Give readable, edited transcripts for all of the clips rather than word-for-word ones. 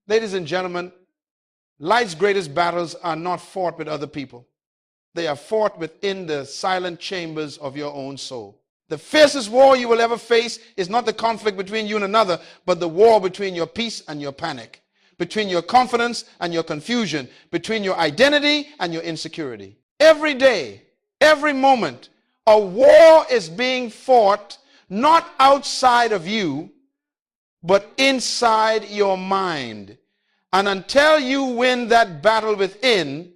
Ladies and gentlemen, life's greatest battles are not fought with other people. They are fought within the silent chambers of your own soul. The fiercest war you will ever face is not the conflict between you and another, but the war between your peace and your panic, between your confidence and your confusion, between your identity and your insecurity. Every day, every moment, a war is being fought not outside of you, but inside your mind. And until you win that battle within,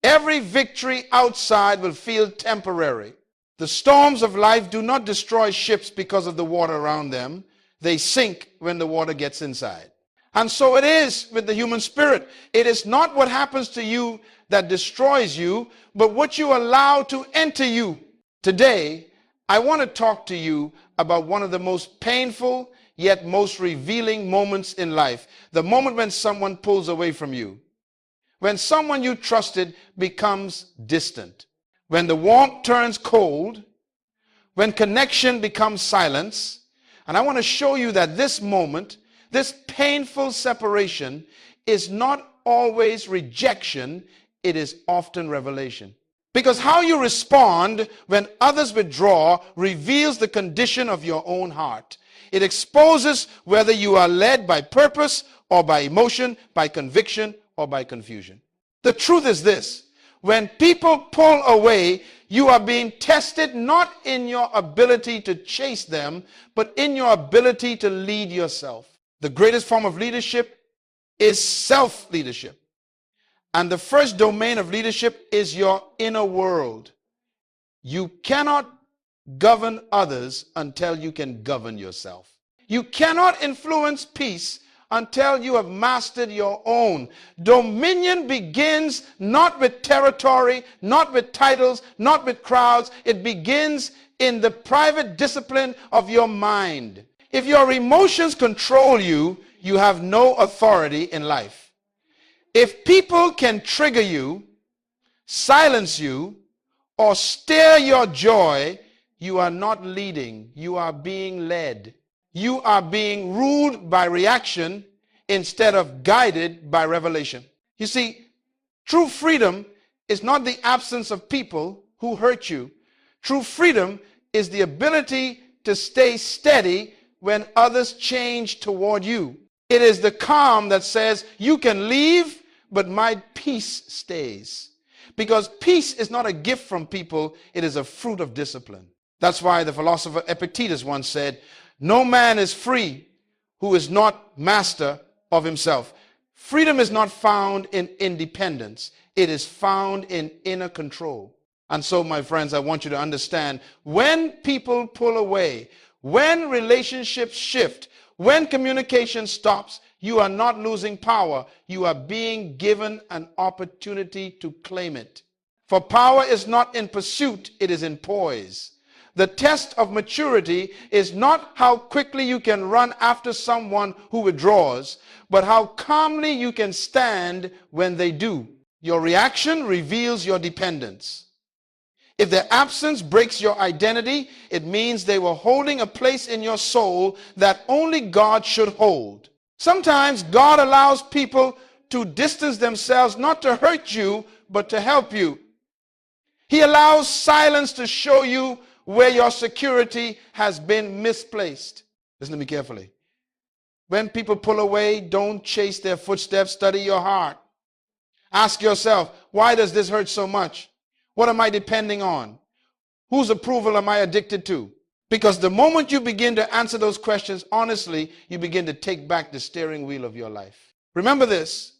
every victory outside will feel temporary. The storms of life do not destroy ships because of the water around them. They sink when the water gets inside. And so it is with the human spirit. It is not what happens to you that destroys you, but what you allow to enter you. Today, I want to talk to you about one of the most painful yet most revealing moments in life. The moment when someone pulls away from you. When someone you trusted becomes distant. When the warmth turns cold. When connection becomes silence. And I want to show you that this moment, this painful separation, is not always rejection. It is often revelation. Because how you respond when others withdraw reveals the condition of your own heart. It exposes whether you are led by purpose or by emotion, by conviction or by confusion. The truth is this: when people pull away, you are being tested not in your ability to chase them, but in your ability to lead yourself. The greatest form of leadership is self-leadership. And the first domain of leadership is your inner world. You cannot govern others until you can govern yourself. You cannot influence peace until you have mastered your own. Dominion begins not with territory, not with titles, not with crowds. It begins in the private discipline of your mind. If your emotions control you, you have no authority in life. If people can trigger you, silence you, or steer your joy, you are not leading, you are being led. You are being ruled by reaction instead of guided by revelation. You see, true freedom is not the absence of people who hurt you. True freedom is the ability to stay steady when others change toward you. It is the calm that says, you can leave, but my peace stays. Because peace is not a gift from people, it is a fruit of discipline. That's why the philosopher Epictetus once said, no man is free who is not master of himself. Freedom is not found in independence. It is found in inner control. And so, my friends, I want you to understand, when people pull away, when relationships shift, when communication stops, you are not losing power. You are being given an opportunity to claim it. For power is not in pursuit, it is in poise. The test of maturity is not how quickly you can run after someone who withdraws, but how calmly you can stand when they do. Your reaction reveals your dependence. If their absence breaks your identity, it means they were holding a place in your soul that only God should hold. Sometimes God allows people to distance themselves not to hurt you, but to help you. He allows silence to show you where your security has been misplaced. Listen to me carefully. When people pull away, don't chase their footsteps. Study your heart. Ask yourself, why does this hurt so much? What am I depending on? Whose approval am I addicted to? Because the moment you begin to answer those questions honestly, you begin to take back the steering wheel of your life. Remember this: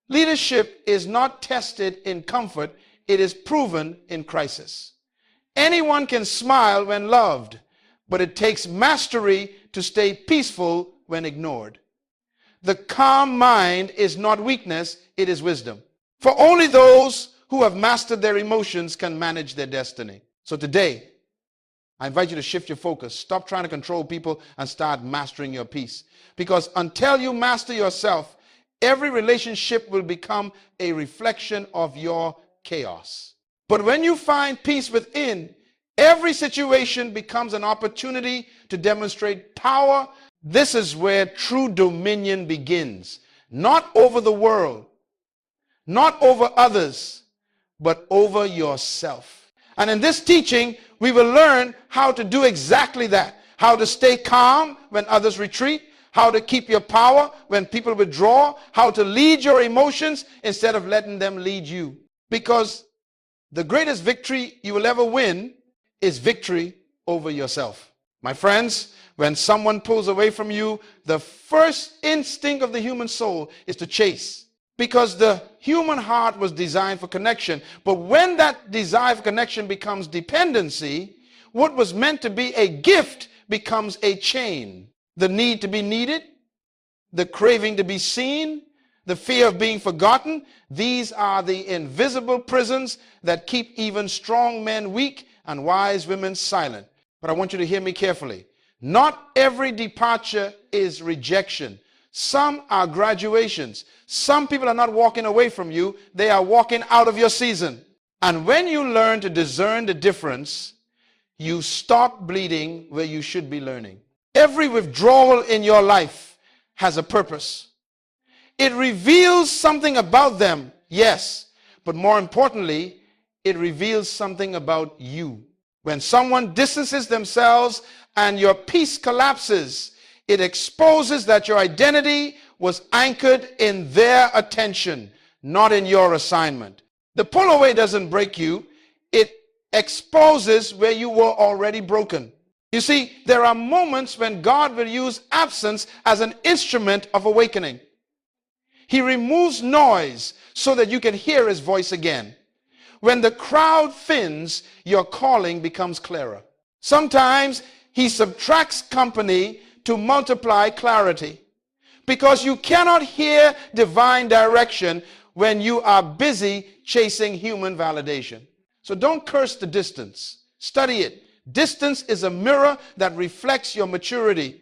leadership is not tested in comfort, it is proven in crisis. Anyone can smile when loved, but it takes mastery to stay peaceful when ignored. The calm mind is not weakness, it is wisdom. For only those who have mastered their emotions can manage their destiny. So today, I invite you to shift your focus. Stop trying to control people and start mastering your peace. Because until you master yourself, every relationship will become a reflection of your chaos. But when you find peace within, every situation becomes an opportunity to demonstrate power. This is where true dominion begins. not over the world, not over others, but over yourself. And in this teaching, we will learn how to do exactly that. How to stay calm when others retreat, how to keep your power when people withdraw, how to lead your emotions instead of letting them lead you. Because the greatest victory you will ever win is victory over yourself. My friends, when someone pulls away from you, the first instinct of the human soul is to chase. Because the human heart was designed for connection. But when that desire for connection becomes dependency, what was meant to be a gift becomes a chain. The need to be needed, the craving to be seen, the fear of being forgotten, these are the invisible prisons that keep even strong men weak and wise women silent. But I want you to hear me carefully. Not every departure is rejection. Some are graduations. Some people are not walking away from you. They are walking out of your season. And when you learn to discern the difference, you stop bleeding where you should be learning. Every withdrawal in your life has a purpose. It reveals something about them, yes, but more importantly, it reveals something about you. When someone distances themselves and your peace collapses, it exposes that your identity was anchored in their attention, not in your assignment. The pull away doesn't break you. It exposes where you were already broken. You see, there are moments when God will use absence as an instrument of awakening. He removes noise so that you can hear his voice again. When the crowd thins, your calling becomes clearer. Sometimes he subtracts company to multiply clarity, because you cannot hear divine direction when you are busy chasing human validation. So don't curse the distance. Study it. Distance is a mirror that reflects your maturity.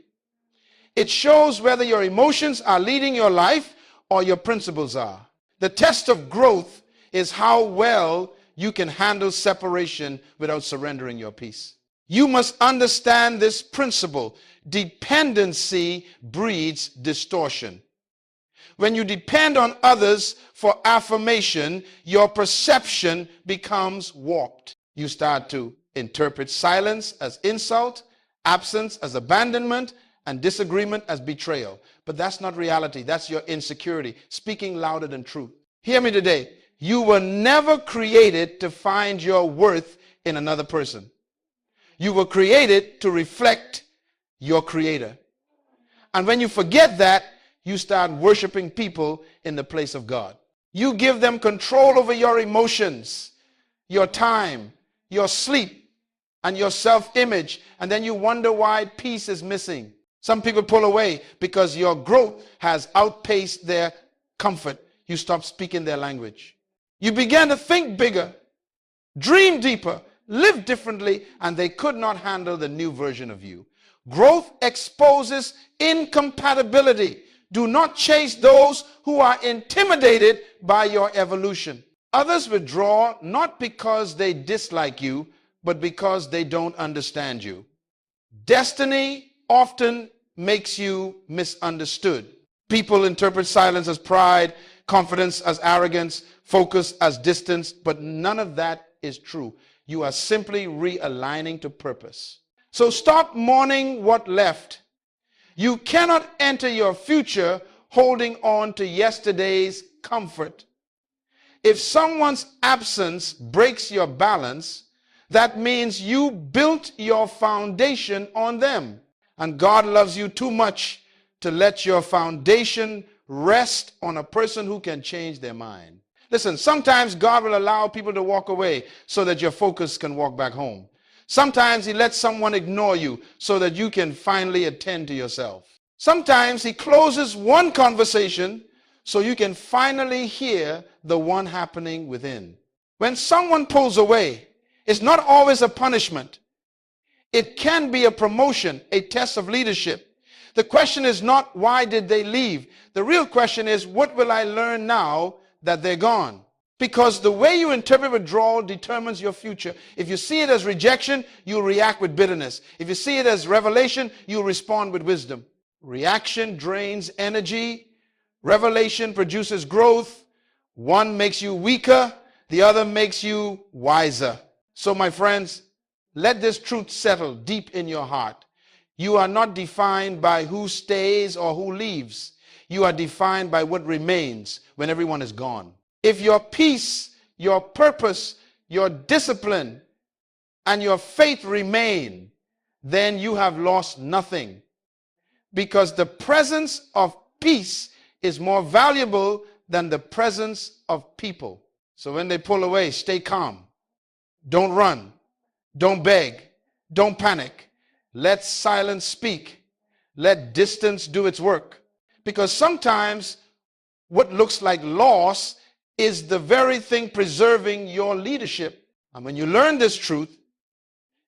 It shows whether your emotions are leading your life or your principles are. The test of growth is how well you can handle separation without surrendering your peace. You must understand this principle. Dependency breeds distortion. When you depend on others for affirmation, your perception becomes warped. You start to interpret silence as insult, absence as abandonment, and disagreement as betrayal. But that's not reality. That's your insecurity, speaking louder than truth. Hear me today. You were never created to find your worth in another person. You were created to reflect your Creator. And when you forget that, you start worshiping people in the place of God. You give them control over your emotions, your time, your sleep, and your self-image, and then you wonder why peace is missing. Some people pull away because your growth has outpaced their comfort. You stop speaking their language. You began to think bigger, dream deeper, live differently, and they could not handle the new version of you. Growth exposes incompatibility. Do not chase those who are intimidated by your evolution. Others withdraw not because they dislike you, but because they don't understand you. Destiny often makes you misunderstood. People interpret silence as pride, confidence as arrogance, focus as distance, but none of that is true. You are simply realigning to purpose. So stop mourning what left. You cannot enter your future holding on to yesterday's comfort. If someone's absence breaks your balance, that means you built your foundation on them. And God loves you too much to let your foundation rest on a person who can change their mind. Listen, sometimes God will allow people to walk away so that your focus can walk back home. Sometimes he lets someone ignore you so that you can finally attend to yourself. Sometimes he closes one conversation so you can finally hear the one happening within. When someone pulls away, it's not always a punishment. It can be a promotion, a test of leadership. The question is not why did they leave? The real question is, what will I learn now that they're gone? Because the way you interpret withdrawal determines your future. If you see it as rejection, you'll react with bitterness. If you see it as revelation, you'll respond with wisdom. Reaction drains energy. Revelation produces growth. One makes you weaker, the other makes you wiser. So my friends, let this truth settle deep in your heart. You are not defined by who stays or who leaves. You are defined by what remains when everyone is gone. If your peace, your purpose, your discipline, and your faith remain, then you have lost nothing. Because the presence of peace is more valuable than the presence of people. So when they pull away, stay calm. Don't run. Don't beg. Don't panic. Let silence speak. Let distance do its work. Because sometimes what looks like loss is the very thing preserving your leadership. And when you learn this truth,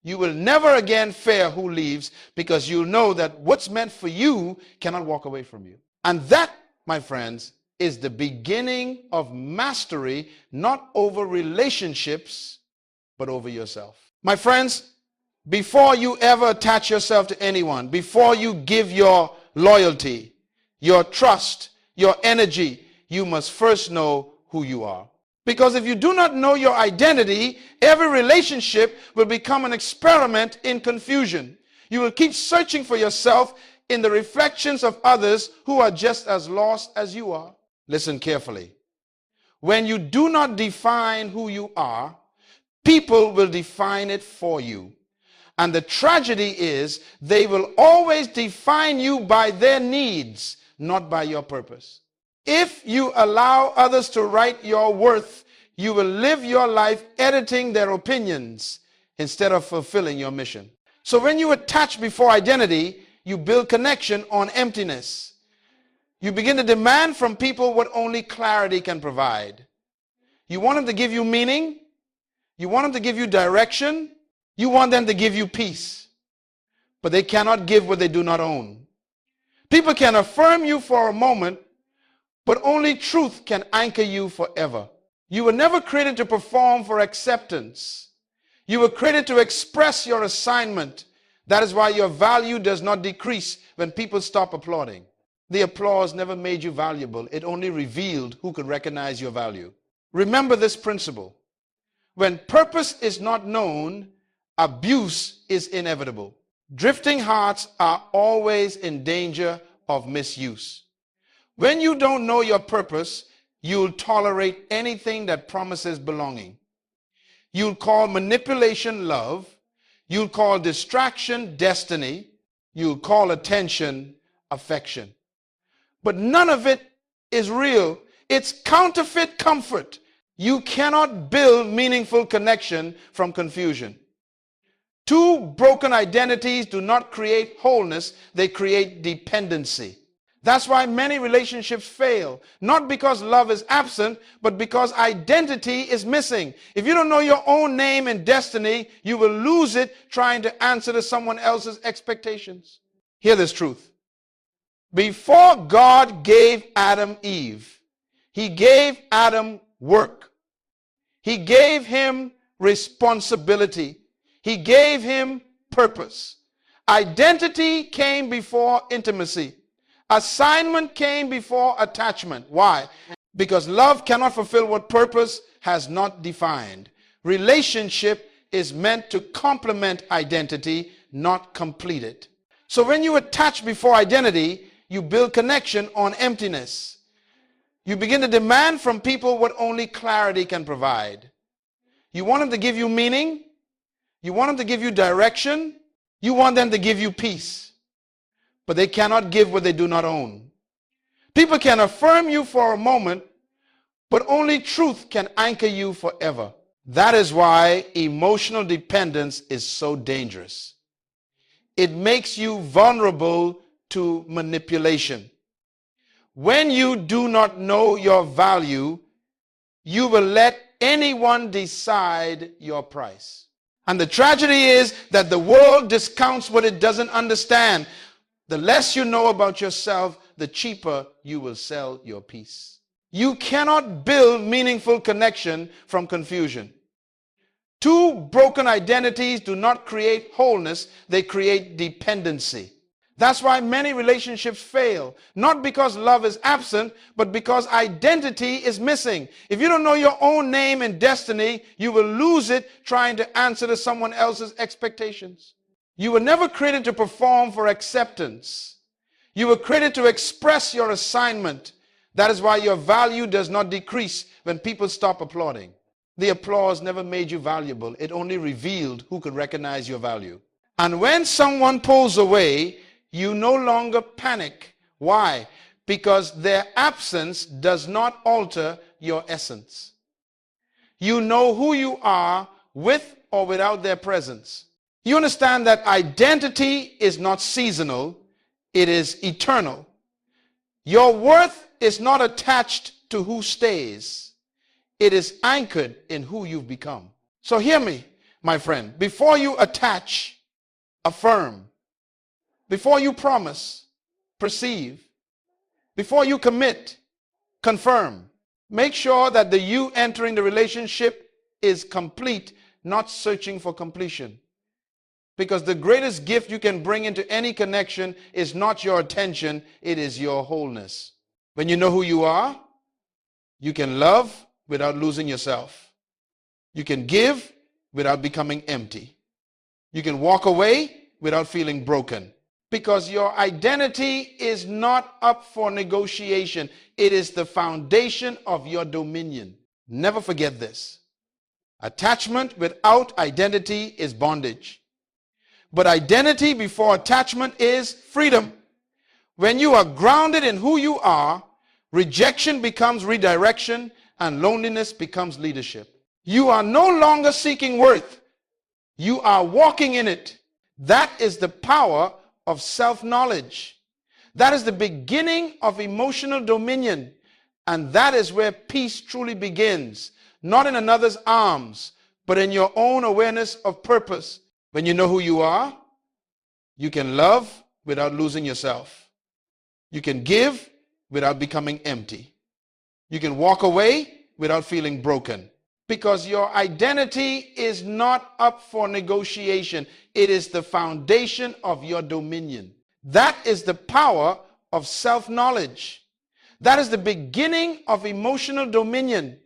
you will never again fear who leaves, because you'll know that what's meant for you cannot walk away from you. And that, my friends, is the beginning of mastery, not over relationships, but over yourself. My friends, before you ever attach yourself to anyone, before you give your loyalty, your trust, your energy, you must first know who you are. Because if you do not know your identity, every relationship will become an experiment in confusion. You will keep searching for yourself in the reflections of others who are just as lost as you are. Listen carefully. When you do not define who you are, people will define it for you. And the tragedy is they will always define you by their needs, not by your purpose. If you allow others to write your worth, you will live your life editing their opinions instead of fulfilling your mission. So when you attach before identity, you build connection on emptiness. You begin to demand from people what only clarity can provide. You want them to give you meaning. You want them to give you direction. You want them to give you peace. But they cannot give what they do not own. People can affirm you for a moment, but only truth can anchor you forever. You were never created to perform for acceptance. You were created to express your assignment. That is why your value does not decrease when people stop applauding. The applause never made you valuable. It only revealed who could recognize your value. Remember this principle. When purpose is not known, abuse is inevitable. Drifting hearts are always in danger of misuse. When you don't know your purpose, you'll tolerate anything that promises belonging. You'll call manipulation love. You'll call distraction destiny. You'll call attention affection. But none of it is real. It's counterfeit comfort. You cannot build meaningful connection from confusion. Two broken identities do not create wholeness, they create dependency. That's why many relationships fail. Not because love is absent, but because identity is missing. If you don't know your own name and destiny, you will lose it trying to answer to someone else's expectations. Hear this truth. Before God gave Adam Eve, he gave Adam work. He gave him responsibility. He gave him purpose. Identity came before intimacy. Assignment came before attachment. Why? Because love cannot fulfill what purpose has not defined. Relationship is meant to complement identity, not complete it. So when you attach before identity, you build connection on emptiness. You begin to demand from people what only clarity can provide. You want them to give you meaning. You want them to give you direction. You want them to give you peace. But they cannot give what they do not own. People can affirm you for a moment, but only truth can anchor you forever. That is why emotional dependence is so dangerous. It makes you vulnerable to manipulation. When you do not know your value, you will let anyone decide your price. And the tragedy is that the world discounts what it doesn't understand. The less you know about yourself, the cheaper you will sell your peace. You cannot build meaningful connection from confusion. Two broken identities do not create wholeness, they create dependency. That's why many relationships fail. Not because love is absent, but because identity is missing. If you don't know your own name and destiny, you will lose it trying to answer to someone else's expectations. You were never created to perform for acceptance. You were created to express your assignment. That is why your value does not decrease when people stop applauding. The applause never made you valuable. It only revealed who could recognize your value. And when someone pulls away, you no longer panic. Why? Because their absence does not alter your essence. You know who you are with or without their presence. You understand that identity is not seasonal, it is eternal. Your worth is not attached to who stays. It is anchored in who you've become. So hear me, my friend. Before you attach, affirm. Before you promise, perceive. Before you commit, confirm. Make sure that the you entering the relationship is complete, not searching for completion. Because the greatest gift you can bring into any connection is not your attention, it is your wholeness. When you know who you are, you can love without losing yourself. You can give without becoming empty. You can walk away without feeling broken. Because your identity is not up for negotiation. It is the foundation of your dominion. Never forget this. Attachment without identity is bondage. But identity before attachment is freedom. When you are grounded in who you are, rejection becomes redirection and loneliness becomes leadership. You are no longer seeking worth. You are walking in it. That is the power of self-knowledge. That is the beginning of emotional dominion. And that is where peace truly begins. Not in another's arms, but in your own awareness of purpose. When you know who you are, you can love without losing yourself. You can give without becoming empty. You can walk away without feeling broken. Because your identity is not up for negotiation. It is the foundation of your dominion. That is the power of self-knowledge. That is the beginning of emotional dominion.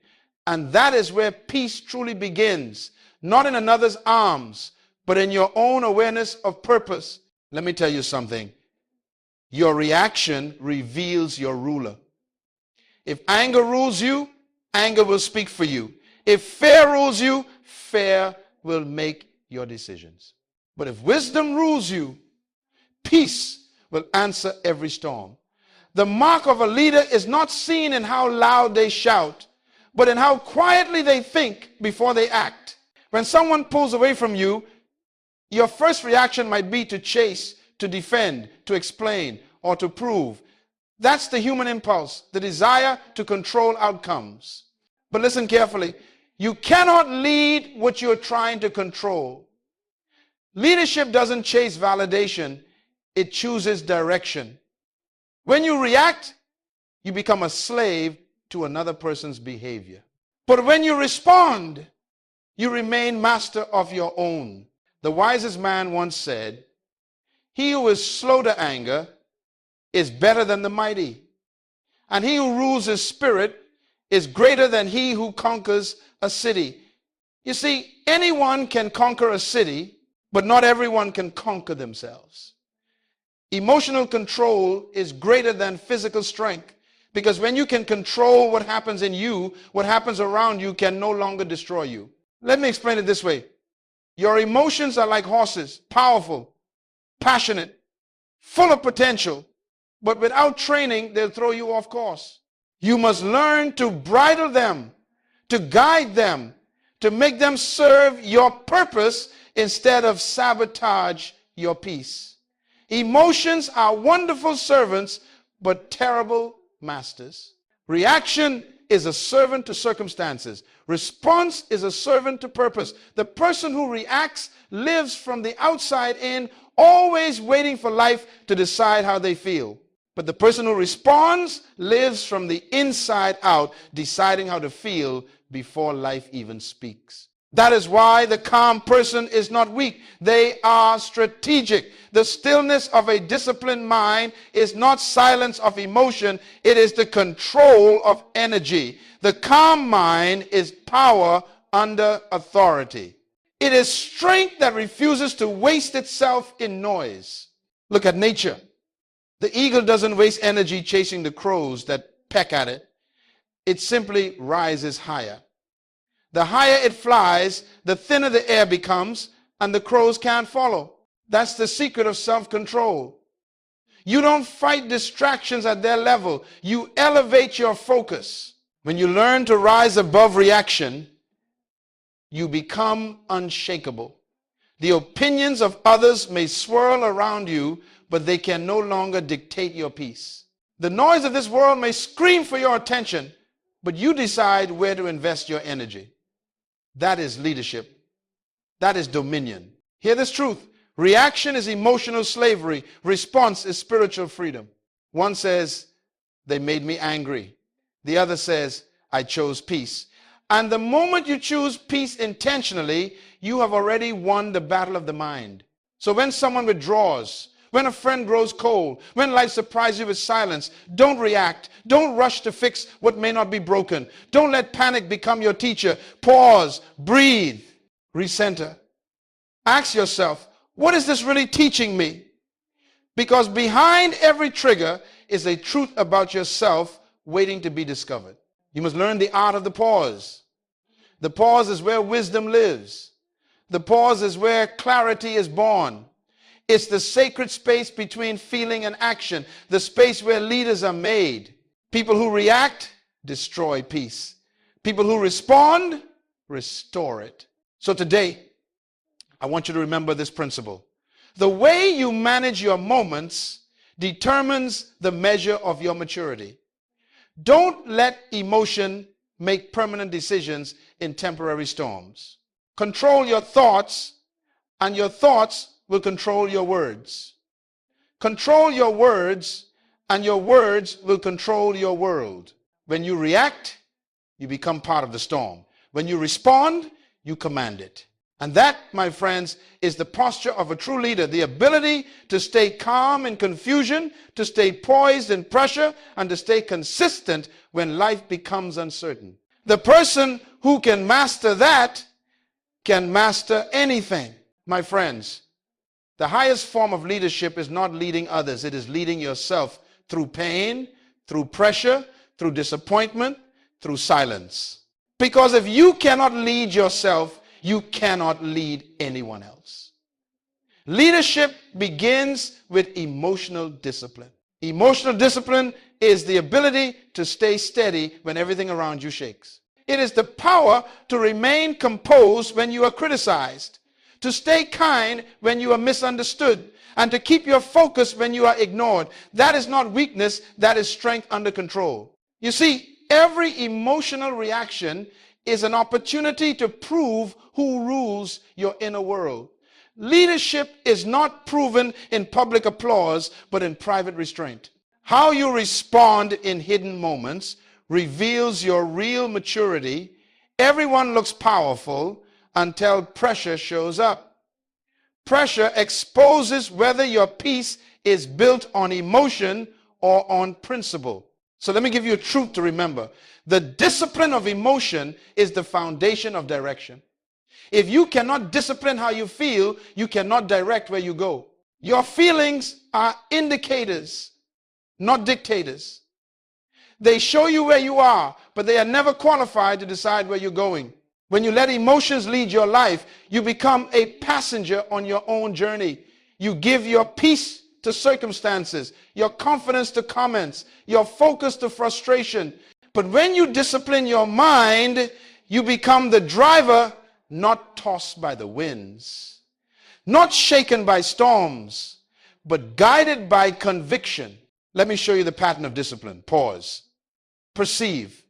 And that is where peace truly begins. Not in another's arms, but in your own awareness of purpose. Let me tell you something. Your reaction reveals your ruler. If anger rules you, anger will speak for you. If fear rules you, fear will make your decisions. But if wisdom rules you, peace will answer every storm. The mark of a leader is not seen in how loud they shout, but in how quietly they think before they act. When someone pulls away from you, your first reaction might be to chase, to defend, to explain, or to prove. That's the human impulse, the desire to control outcomes. But listen carefully. You cannot lead what you're trying to control. Leadership doesn't chase validation. It chooses direction. When you react, you become a slave to another person's behavior. But when you respond, you remain master of your own. The wisest man once said, "He who is slow to anger is better than the mighty, and he who rules his spirit is greater than he who conquers a city." You see, anyone can conquer a city, but not everyone can conquer themselves. Emotional control is greater than physical strength, because when you can control what happens in you, what happens around you can no longer destroy you. Let me explain it this way. Your emotions are like horses, powerful, passionate, full of potential, but without training, they'll throw you off course. You must learn to bridle them, to guide them, to make them serve your purpose instead of sabotage your peace. Emotions are wonderful servants, but terrible masters. Reaction is a servant to circumstances. Response is a servant to purpose. The person who reacts lives from the outside in, always waiting for life to decide how they feel. But the person who responds lives from the inside out, deciding how to feel before life even speaks. That is why the calm person is not weak. They are strategic. The stillness of a disciplined mind is not silence of emotion. It is the control of energy. The calm mind is power under authority. It is strength that refuses to waste itself in noise. Look at nature. The eagle doesn't waste energy chasing the crows that peck at it. It simply rises higher. The higher it flies, the thinner the air becomes, and the crows can't follow. That's the secret of self-control. You don't fight distractions at their level. You elevate your focus. When you learn to rise above reaction, you become unshakable. The opinions of others may swirl around you, but they can no longer dictate your peace. The noise of this world may scream for your attention, but you decide where to invest your energy. That is leadership. That is dominion. Hear this truth. Reaction is emotional slavery. Response is spiritual freedom. One says, they made me angry. The other says, I chose peace. And the moment you choose peace intentionally, you have already won the battle of the mind. So when someone withdraws, when a friend grows cold, when life surprises you with silence, don't react. Don't rush to fix what may not be broken. Don't let panic become your teacher. Pause, breathe, recenter. Ask yourself, what is this really teaching me? Because behind every trigger is a truth about yourself waiting to be discovered. You must learn the art of the pause. The pause is where wisdom lives. The pause is where clarity is born. It's the sacred space between feeling and action, the space where leaders are made. People who react destroy peace. People who respond restore it. So today, I want you to remember this principle. The way you manage your moments determines the measure of your maturity. Don't let emotion make permanent decisions in temporary storms. Control your thoughts, and your thoughts will control your words. Control your words, and your words will control your world. When you react, you become part of the storm. When you respond, you command it. And that, my friends, is the posture of a true leader, the ability to stay calm in confusion, to stay poised in pressure, and to stay consistent when life becomes uncertain. The person who can master that can master anything. My friends, the highest form of leadership is not leading others. It is leading yourself through pain, through pressure, through disappointment, through silence. Because if you cannot lead yourself, you cannot lead anyone else. Leadership begins with emotional discipline. Emotional discipline is the ability to stay steady when everything around you shakes. It is the power to remain composed when you are criticized, to stay kind when you are misunderstood, and to keep your focus when you are ignored. That is not weakness, that is strength under control. You see, every emotional reaction is an opportunity to prove who rules your inner world. Leadership is not proven in public applause, but in private restraint. How you respond in hidden moments reveals your real maturity. Everyone looks powerful until pressure shows up. Pressure exposes whether your peace is built on emotion or on principle. So let me give you a truth to remember. The discipline of emotion is the foundation of direction. If you cannot discipline how you feel, you cannot direct where you go. Your feelings are indicators, not dictators. They show you where you are, but they are never qualified to decide where you're going. When you let emotions lead your life, you become a passenger on your own journey. You give your peace to circumstances, your confidence to comments, your focus to frustration. But when you discipline your mind, you become the driver, not tossed by the winds, not shaken by storms, but guided by conviction. Let me show you the pattern of discipline. Pause, perceive,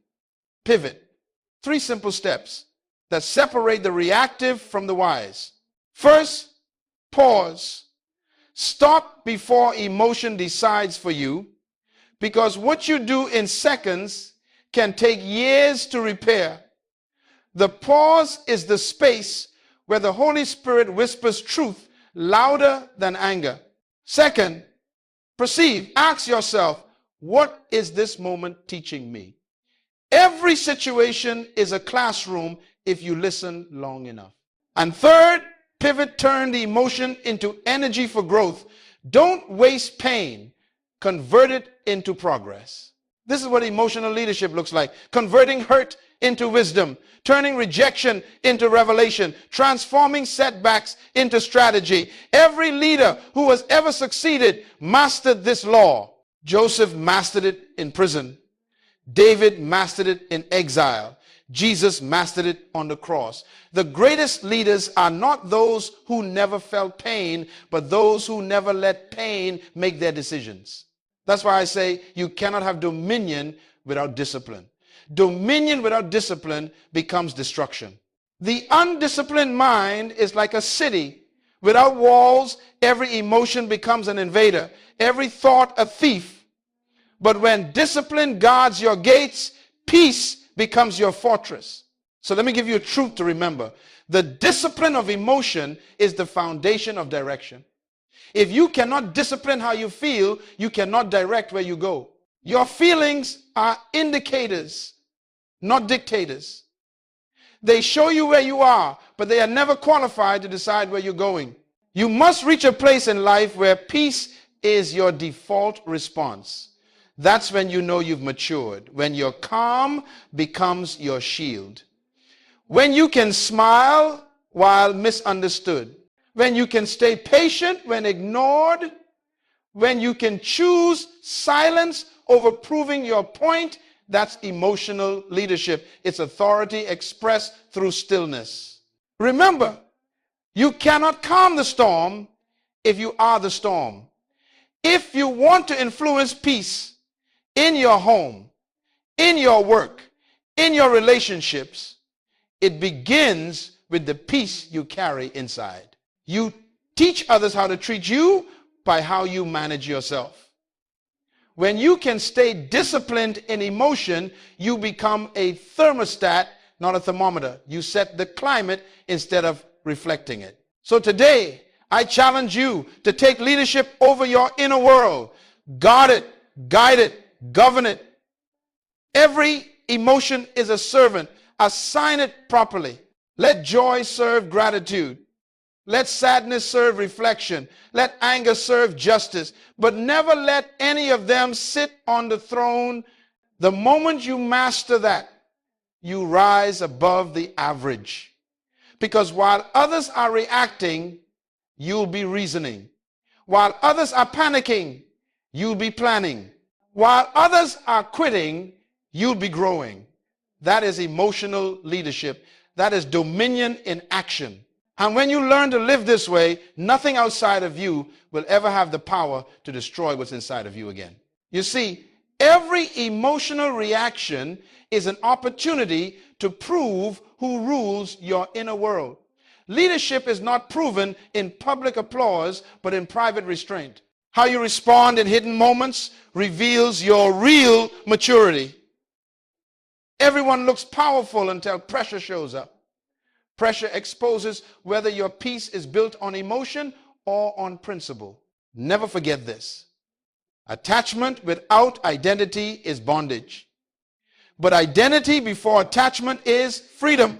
pivot. 3 simple steps that separate the reactive from the wise. First, pause. Stop before emotion decides for you, because what you do in seconds can take years to repair. The pause is the space where the Holy Spirit whispers truth louder than anger. Second, perceive. Ask yourself, what is this moment teaching me? Every situation is a classroom if you listen long enough. And third, pivot, turn the emotion into energy for growth. Don't waste pain. Convert it into progress. This is what emotional leadership looks like. Converting hurt into wisdom, turning rejection into revelation, transforming setbacks into strategy. Every leader who has ever succeeded mastered this law. Joseph mastered it in prison. David mastered it in exile. Jesus mastered it on the cross. The greatest leaders are not those who never felt pain, but those who never let pain make their decisions. That's why I say you cannot have dominion without discipline. Dominion without discipline becomes destruction. The undisciplined mind is like a city. Without walls, every emotion becomes an invader, every thought a thief. But when discipline guards your gates, peace becomes your fortress. So let me give you a truth to remember. The discipline of emotion is the foundation of direction. If you cannot discipline how you feel, you cannot direct where you go. Your feelings are indicators, not dictators. They show you where you are, but they are never qualified to decide where you're going. You must reach a place in life where peace is your default response. That's when you know you've matured, when your calm becomes your shield. When you can smile while misunderstood. When you can stay patient when ignored. When you can choose silence over proving your point. That's emotional leadership. It's authority expressed through stillness. Remember, you cannot calm the storm if you are the storm. If you want to influence peace in your home, in your work, in your relationships, it begins with the peace you carry inside. You teach others how to treat you by how you manage yourself. When you can stay disciplined in emotion, you become a thermostat, not a thermometer. You set the climate instead of reflecting it. So today, I challenge you to take leadership over your inner world. Guard it, guide it, govern it. Every emotion is a servant. Assign it properly. Let joy serve gratitude. Let sadness serve reflection. Let anger serve justice. But never let any of them sit on the throne. The moment you master that, you rise above the average. Because while others are reacting, you'll be reasoning. While others are panicking, you'll be planning. While others are quitting, you'll be growing. That is emotional leadership. That is dominion in action. And when you learn to live this way, nothing outside of you will ever have the power to destroy what's inside of you again. You see, every emotional reaction is an opportunity to prove who rules your inner world. Leadership is not proven in public applause, but in private restraint. How you respond in hidden moments reveals your real maturity. Everyone looks powerful until pressure shows up. Pressure exposes whether your peace is built on emotion or on principle. Never forget this. Attachment without identity is bondage. But identity before attachment is freedom.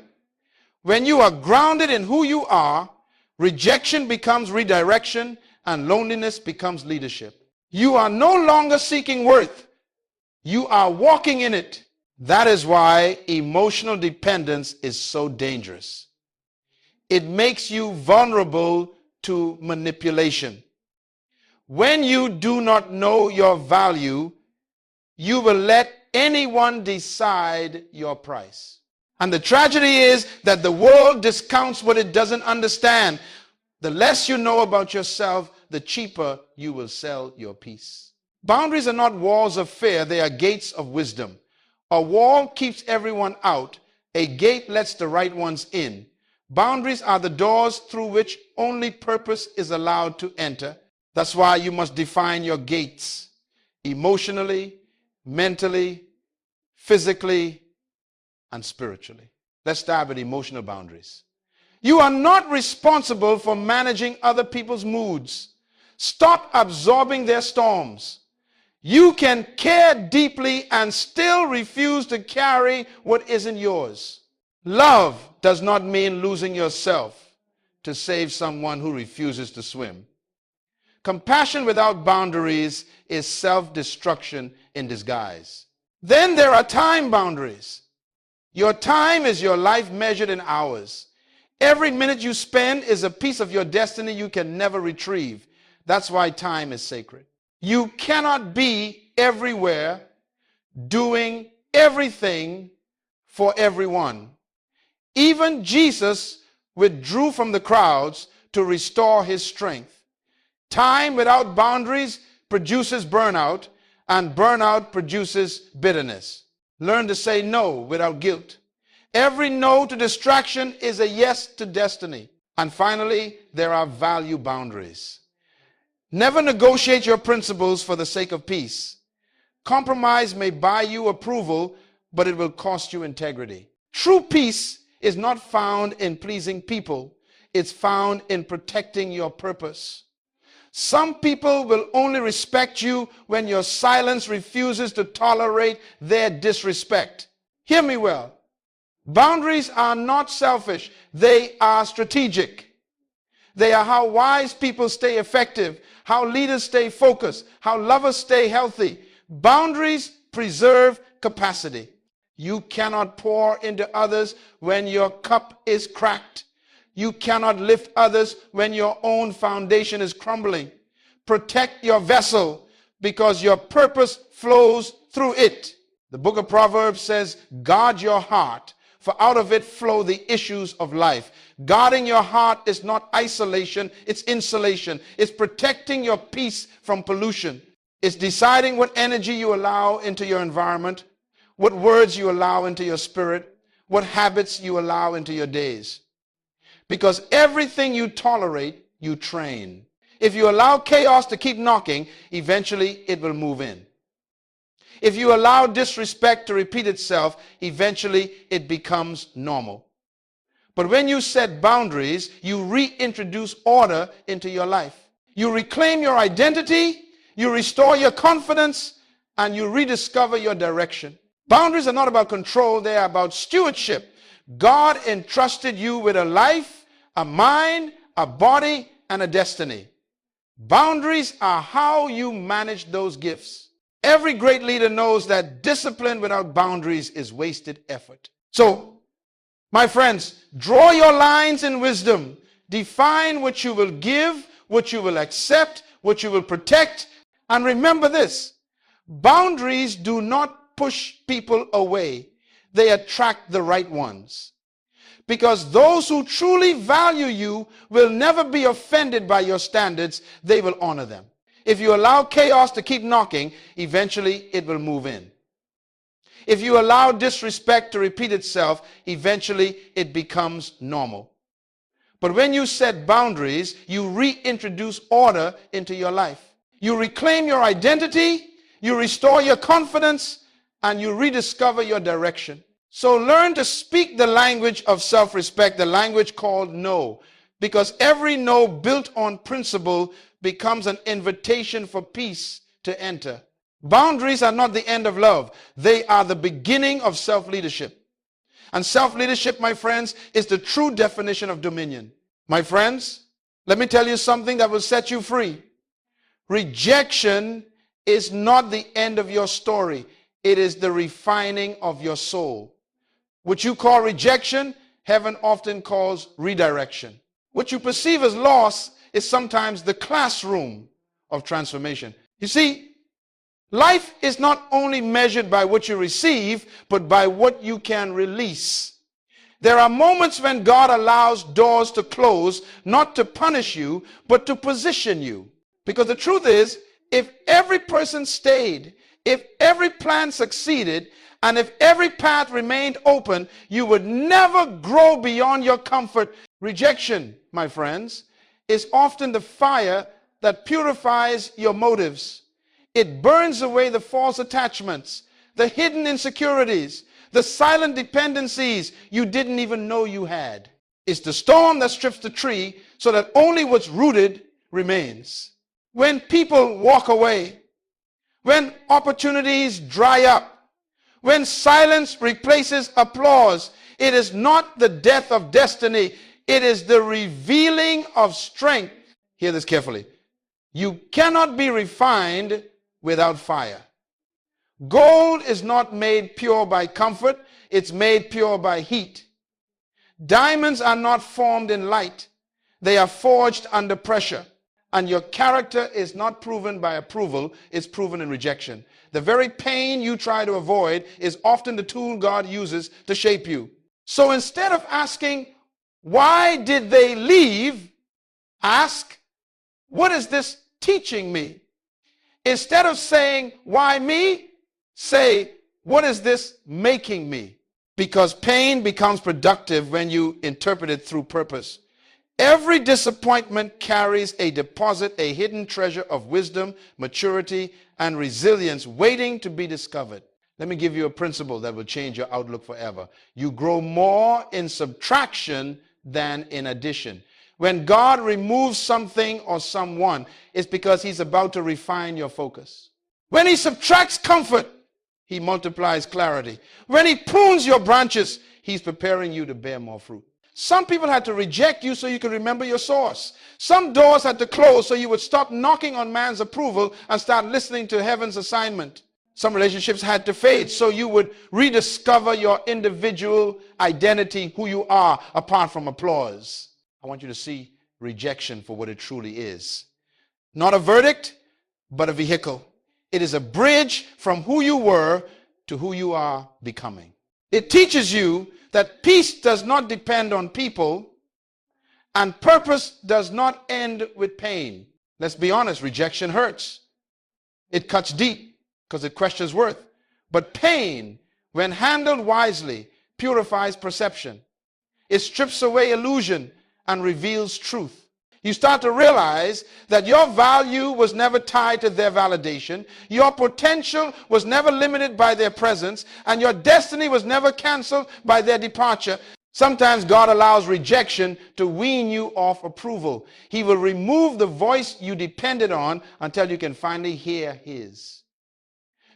When you are grounded in who you are, rejection becomes redirection and loneliness becomes leadership. You are no longer seeking worth. You are walking in it. That is why emotional dependence is so dangerous. It makes you vulnerable to manipulation. When you do not know your value, you will let anyone decide your price. And the tragedy is that the world discounts what it doesn't understand. The less you know about yourself, the cheaper you will sell your peace. Boundaries are not walls of fear, they are gates of wisdom. A wall keeps everyone out. A gate lets the right ones in. Boundaries are the doors through which only purpose is allowed to enter. That's why you must define your gates emotionally, mentally, physically, and spiritually. Let's start with emotional boundaries. You are not responsible for managing other people's moods. Stop absorbing their storms. You can care deeply and still refuse to carry what isn't yours. Love does not mean losing yourself to save someone who refuses to swim. Compassion without boundaries is self-destruction in disguise. Then there are time boundaries. Your time is your life measured in hours. Every minute you spend is a piece of your destiny you can never retrieve. That's why time is sacred. You cannot be everywhere doing everything for everyone. Even Jesus withdrew from the crowds to restore his strength. Time without boundaries produces burnout, and burnout produces bitterness. Learn to say no without guilt. Every no to distraction is a yes to destiny. And finally, there are value boundaries. Never negotiate your principles for the sake of peace. Compromise may buy you approval, but it will cost you integrity. True peace is not found in pleasing people. It's found in protecting your purpose. Some people will only respect you when your silence refuses to tolerate their disrespect. Hear me well. Boundaries are not selfish. They are strategic. They are how wise people stay effective, how leaders stay focused, how lovers stay healthy. Boundaries preserve capacity. You cannot pour into others when your cup is cracked. You cannot lift others when your own foundation is crumbling. Protect your vessel because your purpose flows through it. The book of Proverbs says, guard your heart, for out of it flow the issues of life. Guarding your heart is not isolation, it's insulation. It's protecting your peace from pollution. It's deciding what energy you allow into your environment, what words you allow into your spirit, what habits you allow into your days. Because everything you tolerate, you train. If you allow chaos to keep knocking, eventually it will move in. If you allow disrespect to repeat itself, eventually it becomes normal. But when you set boundaries, you reintroduce order into your life. You reclaim your identity, you restore your confidence, and you rediscover your direction. Boundaries are not about control, they are about stewardship. God entrusted you with a life, a mind, a body, and a destiny. Boundaries are how you manage those gifts. Every great leader knows that discipline without boundaries is wasted effort. So, my friends, draw your lines in wisdom. Define what you will give, what you will accept, what you will protect. And remember this, boundaries do not push people away. They attract the right ones. Because those who truly value you will never be offended by your standards. They will honor them. If you allow chaos to keep knocking, eventually it will move in. If you allow disrespect to repeat itself, eventually it becomes normal. But when you set boundaries, you reintroduce order into your life. You reclaim your identity, you restore your confidence, and you rediscover your direction. So learn to speak the language of self-respect, the language called no. Because every no built on principle becomes an invitation for peace to enter. Boundaries are not the end of love. They are the beginning of self-leadership. And self-leadership, my friends, is the true definition of dominion. My friends, let me tell you something that will set you free. Rejection is not the end of your story. It is the refining of your soul. What you call rejection, heaven often calls redirection. What you perceive as loss is sometimes the classroom of transformation. You see, life is not only measured by what you receive, but by what you can release. There are moments when God allows doors to close, not to punish you, but to position you. Because the truth is, if every person stayed, if every plan succeeded, and if every path remained open, you would never grow beyond your comfort. Rejection, my friends, is often the fire that purifies your motives. It burns away the false attachments, the hidden insecurities, the silent dependencies you didn't even know you had. It's the storm that strips the tree so that only what's rooted remains. When people walk away, when opportunities dry up, when silence replaces applause, it is not the death of destiny, it is the revealing of strength. Hear this carefully. You cannot be refined without fire. Gold is not made pure by comfort, it's made pure by heat. Diamonds are not formed in light, they are forged under pressure. And your character is not proven by approval, it's proven in rejection. The very pain you try to avoid is often the tool God uses to shape you. So instead of asking, why did they leave? Ask, what is this teaching me? Instead of saying, why me? Say, what is this making me? Because pain becomes productive when you interpret it through purpose. Every disappointment carries a deposit, a hidden treasure of wisdom, maturity, and resilience waiting to be discovered. Let me give you a principle that will change your outlook forever. You grow more in subtraction than in addition. When God removes something or someone, it's because he's about to refine your focus. When he subtracts comfort, he multiplies clarity. When he prunes your branches, he's preparing you to bear more fruit. Some people had to reject you so you could remember your source. Some doors had to close so you would stop knocking on man's approval and start listening to heaven's assignment. Some relationships had to fade so you would rediscover your individual identity, who you are, apart from applause. I want you to see rejection for what it truly is. Not a verdict, but a vehicle. It is a bridge from who you were to who you are becoming. It teaches you that peace does not depend on people and purpose does not end with pain. Let's be honest, rejection hurts. It cuts deep because it questions worth. But pain, when handled wisely, purifies perception. It strips away illusion and reveals truth. You start to realize that your value was never tied to their validation, your potential was never limited by their presence, and your destiny was never canceled by their departure. Sometimes God allows rejection to wean you off approval. He will remove the voice you depended on until you can finally hear his.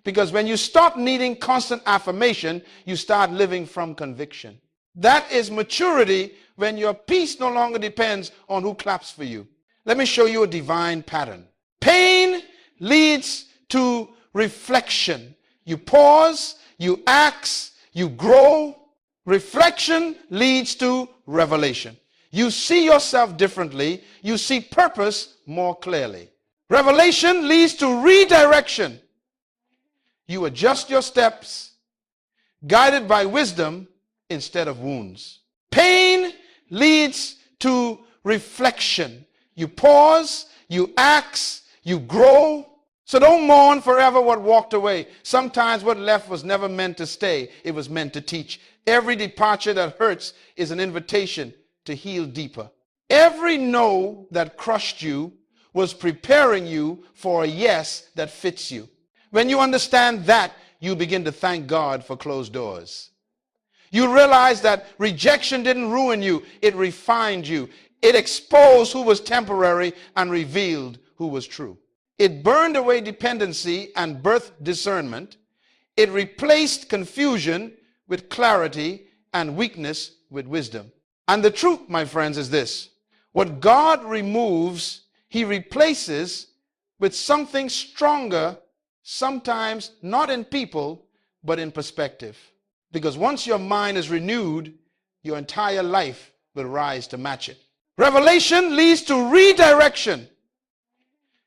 Because when you stop needing constant affirmation, you start living from conviction. That is maturity, when your peace no longer depends on who claps for you. Let me show you a divine pattern. Pain leads to reflection. You pause, you ask, you grow. Reflection leads to revelation. You see yourself differently. You see purpose more clearly. Revelation leads to redirection. You adjust your steps, guided by wisdom instead of wounds. Pain leads to reflection. You pause, you ask, you grow. So don't mourn forever what walked away. Sometimes what left was never meant to stay. It was meant to teach. Every departure that hurts is an invitation to heal deeper. Every no that crushed you was preparing you for a yes that fits you. When you understand that, you begin to thank God for closed doors. You realize that rejection didn't ruin you, it refined you. It exposed who was temporary and revealed who was true. It burned away dependency and birthed discernment. It replaced confusion with clarity and weakness with wisdom. And the truth, my friends, is this. What God removes, he replaces with something stronger, sometimes not in people, but in perspective. Because once your mind is renewed, your entire life will rise to match it. Revelation leads to redirection.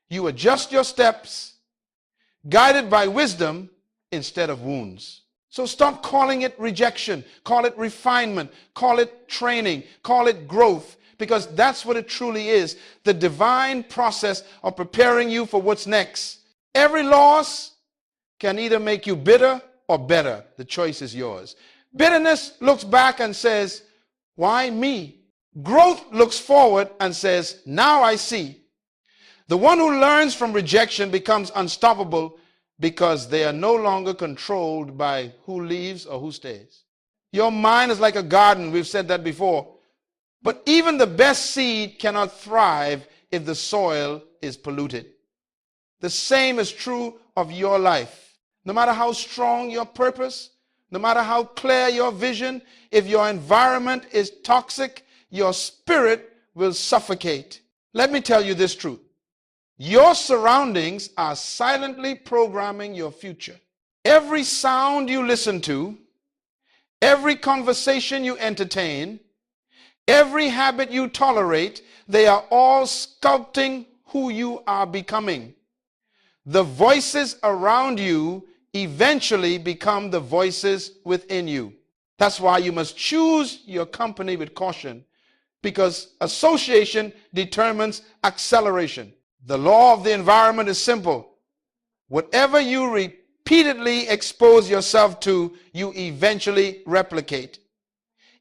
You adjust your steps, guided by wisdom instead of wounds. So stop calling it rejection. Call it refinement. Call it training. Call it growth. Because that's what it truly is. The divine process of preparing you for what's next. Every loss can either make you bitter or better. The choice is yours. Bitterness looks back and says, why me? Growth looks forward and says, now I see. The one who learns from rejection becomes unstoppable because they are no longer controlled by who leaves or who stays. Your mind is like a garden. We've said that before. But even the best seed cannot thrive if the soil is polluted. The same is true of your life. No matter how strong your purpose, no matter how clear your vision, if your environment is toxic, your spirit will suffocate. Let me tell you this truth. Your surroundings are silently programming your future. Every sound you listen to, every conversation you entertain, every habit you tolerate, they are all sculpting who you are becoming. The voices around you eventually become the voices within you. That's why you must choose your company with caution, because association determines acceleration. The law of the environment is simple. Whatever you repeatedly expose yourself to, you eventually replicate.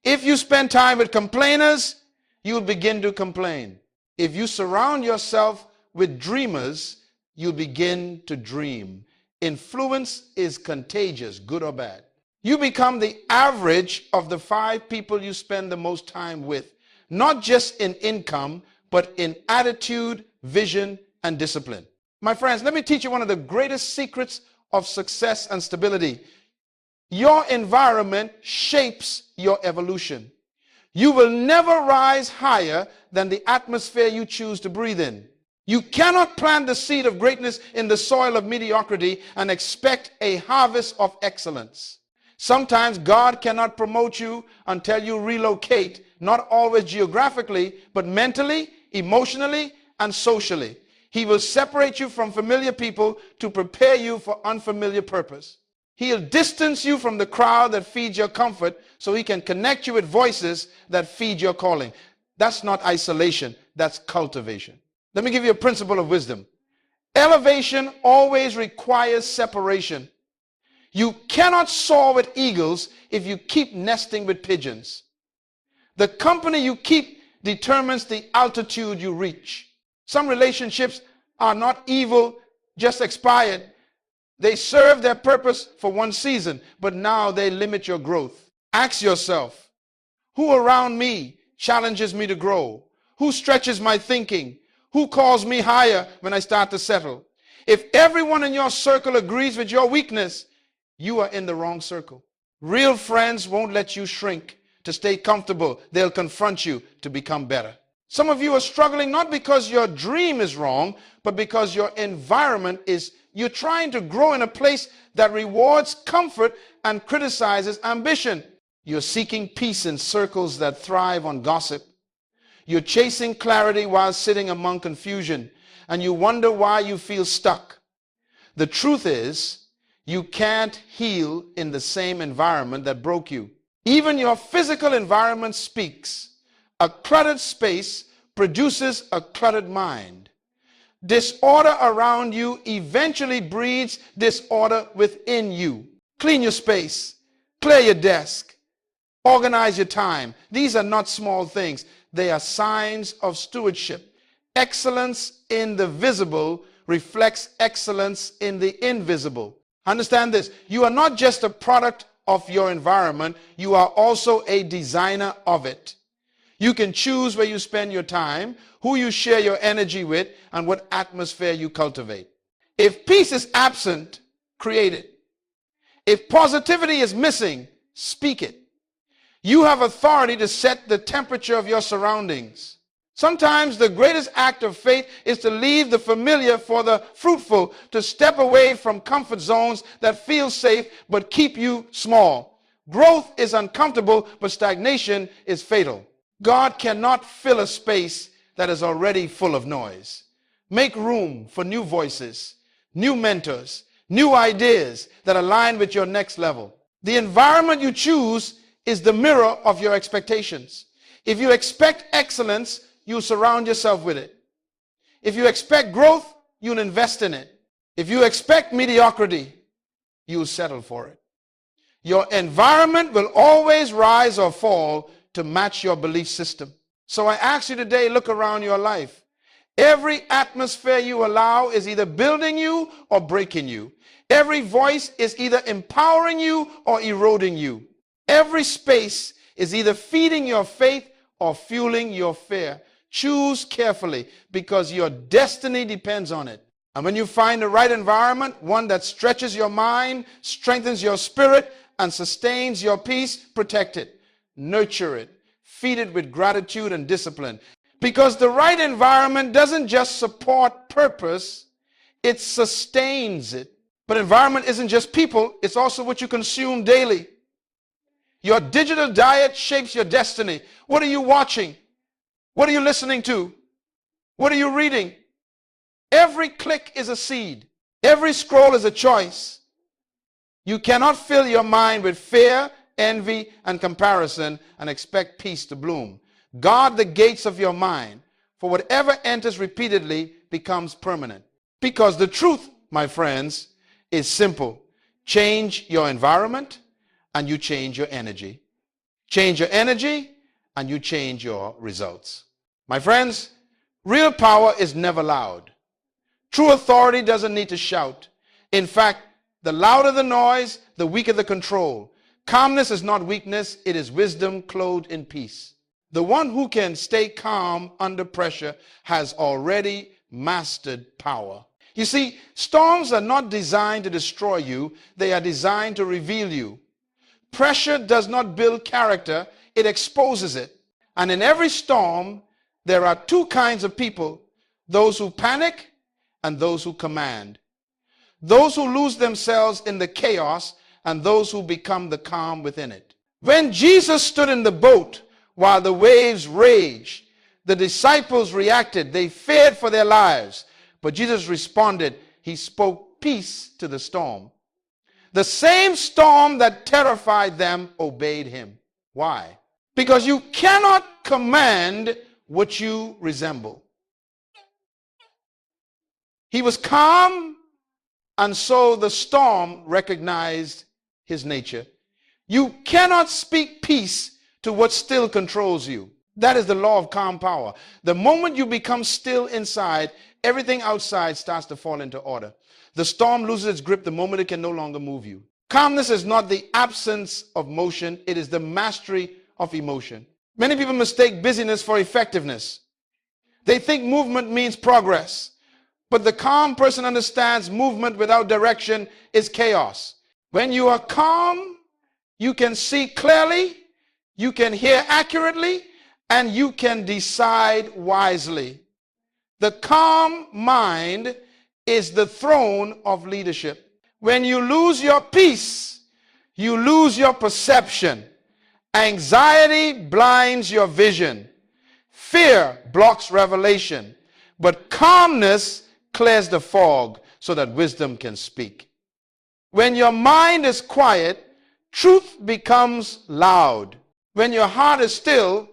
If you spend time with complainers, you'll begin to complain. If you surround yourself with dreamers, you'll begin to dream. Influence is contagious, good or bad. You become the average of the 5 people you spend the most time with, not just in income, but in attitude, vision, and discipline. My friends, let me teach you one of the greatest secrets of success and stability. Your environment shapes your evolution. You will never rise higher than the atmosphere you choose to breathe in. You cannot plant the seed of greatness in the soil of mediocrity and expect a harvest of excellence. Sometimes God cannot promote you until you relocate, not always geographically, but mentally, emotionally, and socially. He will separate you from familiar people to prepare you for unfamiliar purpose. He'll distance you from the crowd that feeds your comfort so he can connect you with voices that feed your calling. That's not isolation, that's cultivation. Let me give you a principle of wisdom. Elevation always requires separation. You cannot soar with eagles if you keep nesting with pigeons. The company you keep determines the altitude you reach. Some relationships are not evil, just expired. They serve their purpose for one season, but now they limit your growth. Ask yourself, who around me challenges me to grow? Who stretches my thinking? Who calls me higher when I start to settle? If everyone in your circle agrees with your weakness, you are in the wrong circle. Real friends won't let you shrink to stay comfortable. They'll confront you to become better. Some of you are struggling not because your dream is wrong, but because your environment is, you're trying to grow in a place that rewards comfort and criticizes ambition. You're seeking peace in circles that thrive on gossip. You're chasing clarity while sitting among confusion, and you wonder why you feel stuck. The truth is, you can't heal in the same environment that broke you. Even your physical environment speaks. A cluttered space produces a cluttered mind. Disorder around you eventually breeds disorder within you. Clean your space, clear your desk, organize your time. These are not small things. They are signs of stewardship. Excellence in the visible reflects excellence in the invisible. Understand this. You are not just a product of your environment. You are also a designer of it. You can choose where you spend your time, who you share your energy with, and what atmosphere you cultivate. If peace is absent, create it. If positivity is missing, speak it. You have authority to set the temperature of your surroundings. Sometimes the greatest act of faith is to leave the familiar for the fruitful, to step away from comfort zones that feel safe but keep you small. Growth is uncomfortable, but stagnation is fatal. God cannot fill a space that is already full of noise. Make room for new voices, new mentors, new ideas that align with your next level. The environment you choose is the mirror of your expectations. If you expect excellence, you surround yourself with it. If you expect growth, you'll invest in it. If you expect mediocrity, you'll settle for it. Your environment will always rise or fall to match your belief system. So I ask you today, look around your life. Every atmosphere you allow is either building you or breaking you. Every voice is either empowering you or eroding you. Every space is either feeding your faith or fueling your fear. Choose carefully because your destiny depends on it. And when you find the right environment, one that stretches your mind, strengthens your spirit, and sustains your peace, protect it, nurture it, feed it with gratitude and discipline. Because the right environment doesn't just support purpose, it sustains it. But environment isn't just people, it's also what you consume daily. Your digital diet shapes your destiny. What are you watching? What are you listening to? What are you reading? Every click is a seed. Every scroll is a choice. You cannot fill your mind with fear, envy, and comparison and expect peace to bloom. Guard the gates of your mind, for whatever enters repeatedly becomes permanent. Because the truth, my friends, is simple. Change your environment and you change your energy. Change your energy and you change your results. My friends, real power is never loud. True authority doesn't need to shout. In fact, the louder the noise, the weaker the control. Calmness is not weakness, it is wisdom clothed in peace. The one who can stay calm under pressure has already mastered power. You see, storms are not designed to destroy you, they are designed to reveal you. Pressure does not build character, it exposes it. And in every storm, there are two kinds of people, those who panic and those who command. Those who lose themselves in the chaos and those who become the calm within it. When Jesus stood in the boat while the waves raged, the disciples reacted. They feared for their lives. But Jesus responded. He spoke peace to the storm. The same storm that terrified them obeyed him. Why? Because you cannot command what you resemble. He was calm, and so the storm recognized his nature. You cannot speak peace to what still controls you. That is the law of calm power. The moment you become still inside, everything outside starts to fall into order. The storm loses its grip the moment it can no longer move you. Calmness is not the absence of motion, it is the mastery of emotion. Many people mistake busyness for effectiveness. They think movement means progress. But the calm person understands movement without direction is chaos. When you are calm, you can see clearly, you can hear accurately, and you can decide wisely. The calm mind is the throne of leadership. When you lose your peace, you lose your perception. Anxiety blinds your vision. Fear blocks revelation. But calmness clears the fog so that wisdom can speak. When your mind is quiet, truth becomes loud. When your heart is still,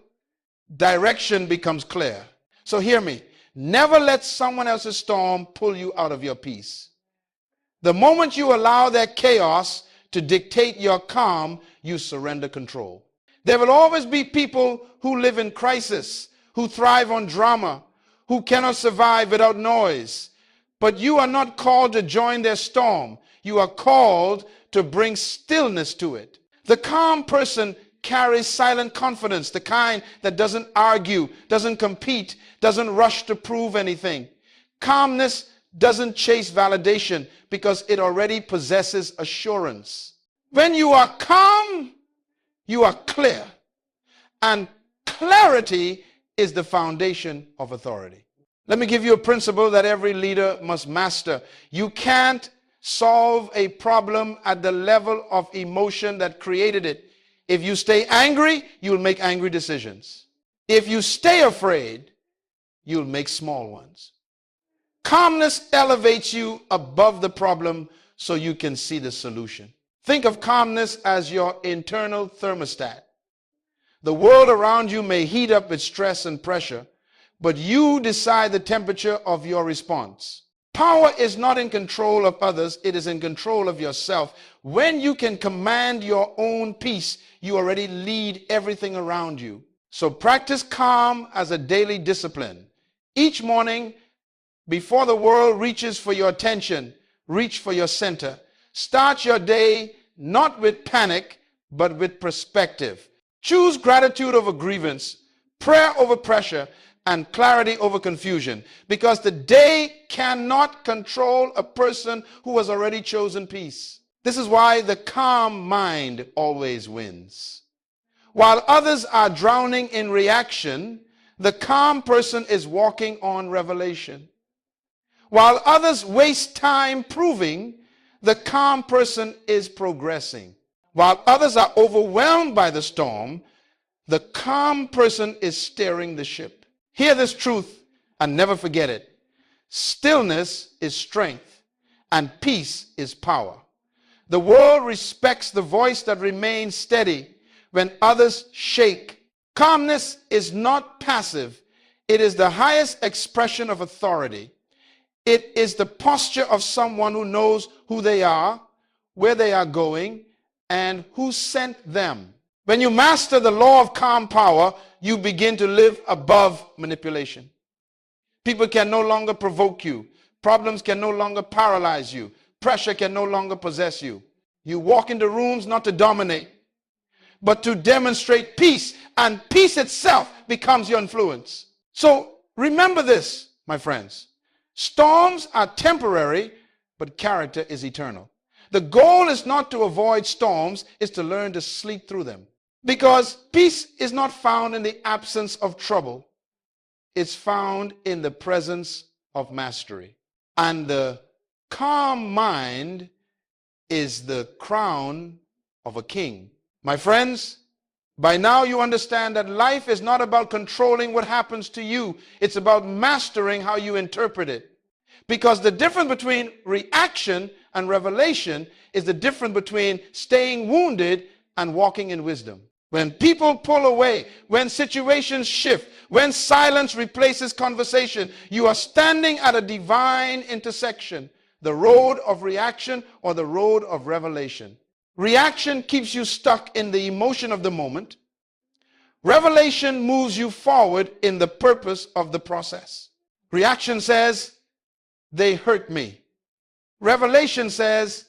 direction becomes clear. So hear me. Never let someone else's storm pull you out of your peace. The moment you allow their chaos to dictate your calm, you surrender control. There will always be people who live in crisis, who thrive on drama, who cannot survive without noise. But you are not called to join their storm. You are called to bring stillness to it. The calm person carries silent confidence, the kind that doesn't argue, doesn't compete, doesn't rush to prove anything. Calmness doesn't chase validation because it already possesses assurance. When you are calm, you are clear. And clarity is the foundation of authority. Let me give you a principle that every leader must master. You can't solve a problem at the level of emotion that created it. If you stay angry, you'll make angry decisions. If you stay afraid, you'll make small ones. Calmness elevates you above the problem so you can see the solution. Think of calmness as your internal thermostat. The world around you may heat up with stress and pressure, but you decide the temperature of your response. Power is not in control of others, it is in control of yourself. When you can command your own peace, you already lead everything around you. So practice calm as a daily discipline. Each morning, before the world reaches for your attention, reach for your center. Start your day not with panic, but with perspective. Choose gratitude over grievance, prayer over pressure, and clarity over confusion, because the day cannot control a person who has already chosen peace. This is why the calm mind always wins. While others are drowning in reaction, the calm person is walking on revelation. While others waste time proving, the calm person is progressing. While others are overwhelmed by the storm, the calm person is steering the ship. Hear this truth and never forget it. Stillness is strength and peace is power. The world respects the voice that remains steady when others shake. Calmness is not passive. It is the highest expression of authority. It is the posture of someone who knows who they are, where they are going, and who sent them. When you master the law of calm power, you begin to live above manipulation. People can no longer provoke you. Problems can no longer paralyze you. Pressure can no longer possess you. You walk into rooms not to dominate, but to demonstrate peace, and peace itself becomes your influence. So remember this, my friends. Storms are temporary, but character is eternal. The goal is not to avoid storms, it's to learn to sleep through them. Because peace is not found in the absence of trouble. It's found in the presence of mastery. And the calm mind is the crown of a king. My friends, by now you understand that life is not about controlling what happens to you. It's about mastering how you interpret it. Because the difference between reaction and revelation is the difference between staying wounded and walking in wisdom. When people pull away, when situations shift, when silence replaces conversation, you are standing at a divine intersection, the road of reaction or the road of revelation. Reaction keeps you stuck in the emotion of the moment. Revelation moves you forward in the purpose of the process. Reaction says, they hurt me. Revelation says,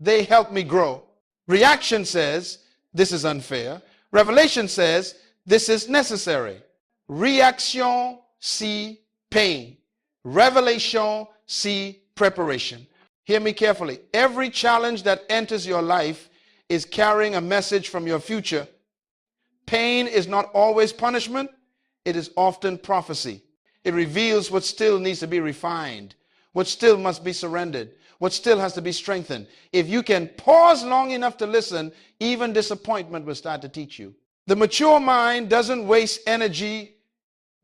they help me grow. Reaction says, this is unfair. Revelation says, this is necessary. Reaction, see pain. Revelation, see preparation. Hear me carefully. Every challenge that enters your life is carrying a message from your future. Pain is not always punishment. It is often prophecy. It reveals what still needs to be refined, what still must be surrendered, what still has to be strengthened. If you can pause long enough to listen, even disappointment will start to teach you. The mature mind doesn't waste energy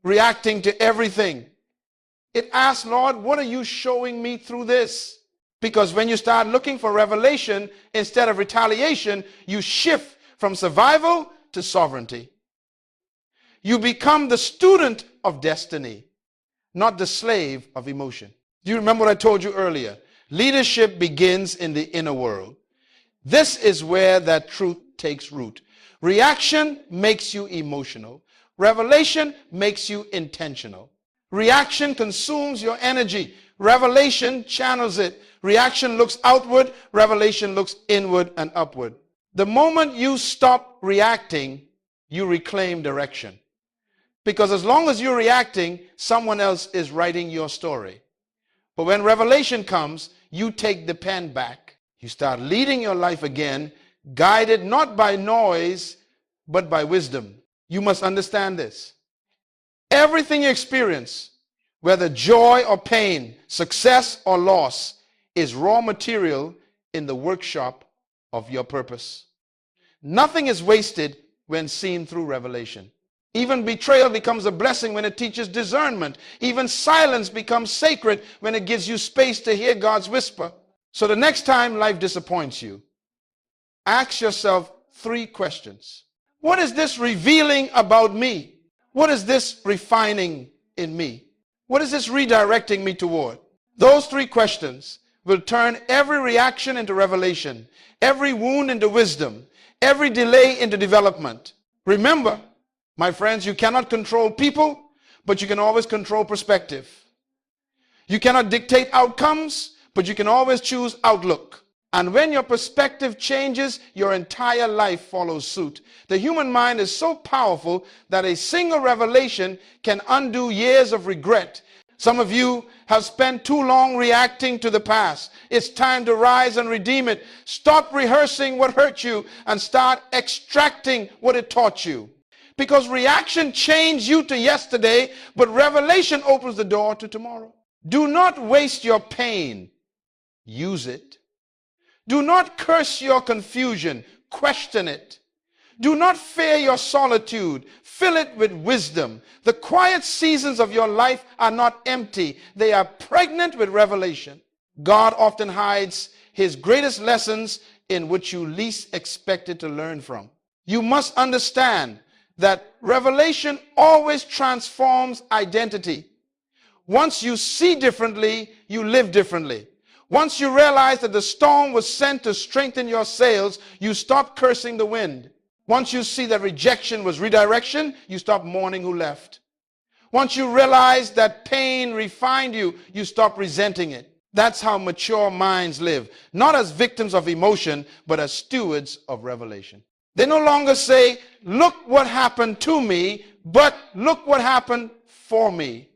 reacting to everything. It asks, Lord, what are you showing me through this? Because when you start looking for revelation instead of retaliation, you shift from survival to sovereignty. You become the student of destiny, not the slave of emotion. Do you remember what I told you earlier? Leadership begins in the inner world. This is where that truth takes root. Reaction makes you emotional. Revelation makes you intentional. Reaction consumes your energy. Revelation channels it. Reaction looks outward. Revelation looks inward and upward. The moment you stop reacting, you reclaim direction. Because as long as you're reacting, someone else is writing your story. But when revelation comes, you take the pen back. You start leading your life again, guided not by noise, but by wisdom. You must understand this. Everything you experience, whether joy or pain, success or loss, is raw material in the workshop of your purpose. Nothing is wasted when seen through revelation. Even betrayal becomes a blessing when it teaches discernment. Even silence becomes sacred when it gives you space to hear God's whisper. So the next time life disappoints you, ask yourself 3 questions. What is this revealing about me? What is this refining in me? What is this redirecting me toward? Those 3 questions will turn every reaction into revelation, every wound into wisdom, every delay into development. Remember, my friends, you cannot control people, but you can always control perspective. You cannot dictate outcomes, but you can always choose outlook. And when your perspective changes, your entire life follows suit. The human mind is so powerful that a single revelation can undo years of regret. Some of you have spent too long reacting to the past. It's time to rise and redeem it. Stop rehearsing what hurt you and start extracting what it taught you. Because reaction changed you to yesterday, but revelation opens the door to tomorrow. Do not waste your pain. Use it. Do not curse your confusion. Question it. Do not fear your solitude. Fill it with wisdom. The quiet seasons of your life are not empty. They are pregnant with revelation. God often hides his greatest lessons in which you least expected to learn from. You must understand that revelation always transforms identity. Once you see differently, you live differently. Once you realize that the storm was sent to strengthen your sails, you stop cursing the wind. Once you see that rejection was redirection, you stop mourning who left. Once you realize that pain refined you, you stop resenting it. That's how mature minds live, not as victims of emotion, but as stewards of revelation. They no longer say, look what happened to me, but look what happened for me.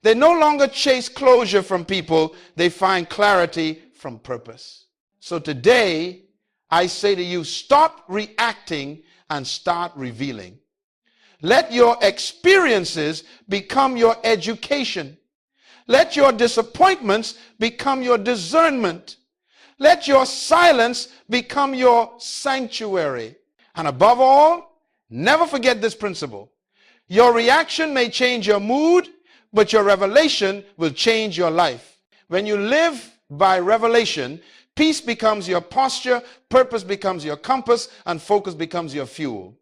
They no longer chase closure from people. They find clarity from purpose. So today, I say to you, stop reacting and start revealing. Let your experiences become your education. Let your disappointments become your discernment. Let your silence become your sanctuary. And above all, never forget this principle. Your reaction may change your mood, but your revelation will change your life. When you live by revelation, peace becomes your posture, purpose becomes your compass, and focus becomes your fuel.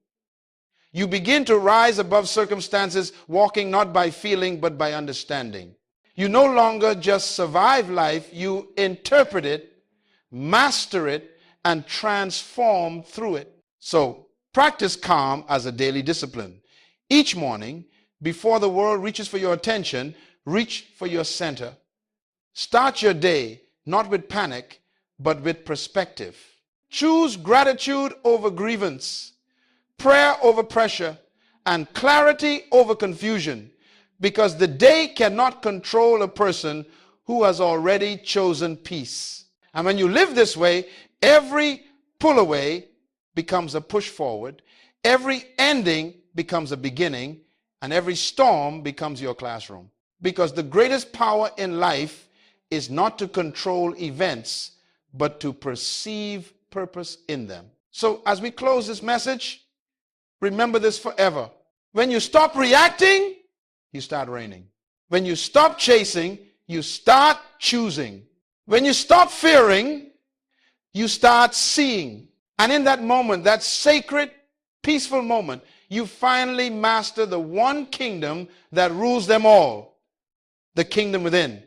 You begin to rise above circumstances, walking not by feeling, but by understanding. You no longer just survive life, you interpret it, master it, and transform through it. So, practice calm as a daily discipline. Each morning, before the world reaches for your attention, reach for your center. Start your day not with panic, but with perspective. Choose gratitude over grievance, prayer over pressure, and clarity over confusion, because the day cannot control a person who has already chosen peace. And when you live this way, every pull away becomes a push forward, every ending becomes a beginning, and every storm becomes your classroom. Because the greatest power in life is not to control events, but to perceive purpose in them. So as we close this message, remember this forever. When you stop reacting, you start reigning. When you stop chasing, you start choosing. When you stop fearing, you start seeing. And in that moment, that sacred, peaceful moment, you finally master the one kingdom that rules them all, the kingdom within.